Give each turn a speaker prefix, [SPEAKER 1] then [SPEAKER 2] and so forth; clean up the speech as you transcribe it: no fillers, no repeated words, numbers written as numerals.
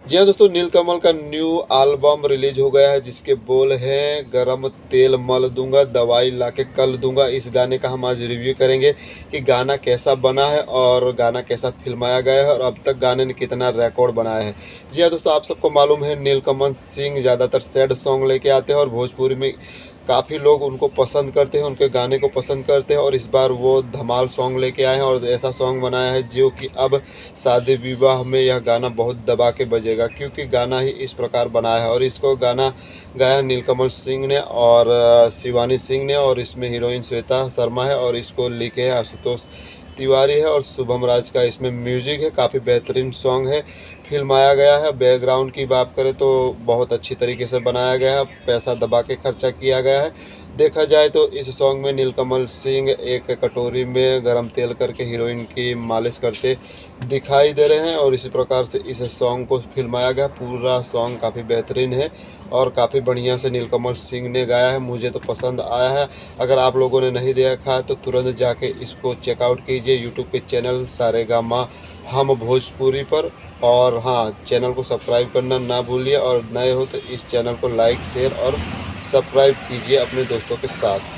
[SPEAKER 1] जी हाँ दोस्तों, नीलकमल का न्यू एल्बम रिलीज हो गया है जिसके बोल हैं गरम तेल मल दूंगा दवाई लाके कल दूंगा। इस गाने का हम आज रिव्यू करेंगे कि गाना कैसा बना है और गाना कैसा फिल्माया गया है और अब तक गाने ने कितना रिकॉर्ड बनाया है। जी हाँ दोस्तों, आप सबको मालूम है नीलकमल सिंह ज़्यादातर सैड सॉन्ग लेके आते हैं और भोजपुरी में काफ़ी लोग उनको पसंद करते हैं, उनके गाने को पसंद करते हैं। और इस बार वो धमाल सॉन्ग लेके आए हैं और ऐसा सॉन्ग बनाया है जो कि अब शादी विवाह में यह गाना बहुत दबा के बजेगा, क्योंकि गाना ही इस प्रकार बनाया है। और इसको गाना गाया नीलकमल सिंह ने और शिवानी सिंह ने, और इसमें हीरोइन श्वेता शर्मा है और इसको लिखे है आशुतोष तिवारी है और शुभम राज का इसमें म्यूजिक है। काफ़ी बेहतरीन सॉन्ग है, फिल्माया गया है। बैकग्राउंड की बात करें तो बहुत अच्छी तरीके से बनाया गया है, पैसा दबा के खर्चा किया गया है। देखा जाए तो इस सॉन्ग में नीलकमल सिंह एक कटोरी में गरम तेल करके हीरोइन की मालिश करते दिखाई दे रहे हैं और इसी प्रकार से इस सॉन्ग को फिल्माया गया। पूरा सॉन्ग काफ़ी बेहतरीन है और काफ़ी बढ़िया से नीलकमल सिंह ने गाया है, मुझे तो पसंद आया है। अगर आप लोगों ने नहीं देखा है तो तुरंत जाके इसको चेकआउट कीजिए यूट्यूब के चैनल सारेगामा हम भोजपुरी पर। और हाँ, चैनल को सब्सक्राइब करना ना भूलिए और नए हो तो इस चैनल को लाइक शेयर और सब्सक्राइब कीजिए अपने दोस्तों के साथ।